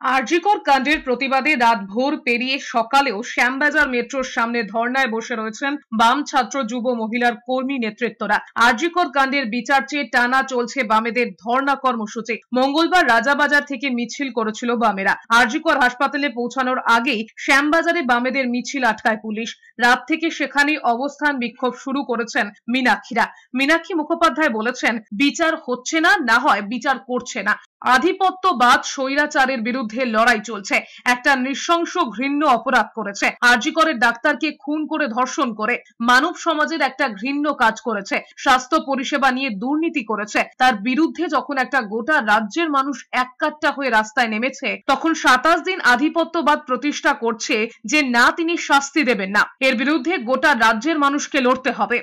আরজিকর কাণ্ডের প্রতিবাদে রাত ভোর পেরিয়ে সকালেও শ্যামবাজার মেট্রোর সামনে ধর্নায় বসে রয়েছেন বাম ছাত্র যুব মহিলার কর্মী নেতৃত্বরা। আরজিকর কাণ্ডের বিচার চেয়ে টানা চলছে বামেদের ধর্না কর্মসূচি। মঙ্গলবার রাজাবাজার থেকে মিছিল করেছিল বামেরা। আরজিকর হাসপাতালে পৌঁছানোর আগেই শ্যামবাজারে বামেদের মিছিল আটকায় পুলিশ। রাত থেকে সেখানেই অবস্থান বিক্ষোভ শুরু করেছেন মীনাক্ষীরা। মীনাক্ষী মুখোপাধ্যায় বলেছেন, বিচার হচ্ছে না, না হয় বিচার করছে না। আধিপত্যবাদ স্বৈরাচারের বিরুদ্ধে লড়াই চলছে। একটা নৃশংস ঘৃণ্য অপরাধ করেছে। আরজিকরের ডাক্তারকে খুন করে ধর্ষণ করে মানব সমাজের একটা ঘৃণ্য কাজ করেছে। স্বাস্থ্য পরিষেবা নিয়ে দুর্নীতি করেছে। তার বিরুদ্ধে যখন একটা গোটা রাজ্যের মানুষ এককাট্টা হয়ে রাস্তায় নেমেছে, তখন 27 দিন আধিপত্যবাদ প্রতিষ্ঠা করছে যে না তিনি শাস্তি দেবেন না। এর বিরুদ্ধে গোটা রাজ্যের মানুষকে লড়তে হবে।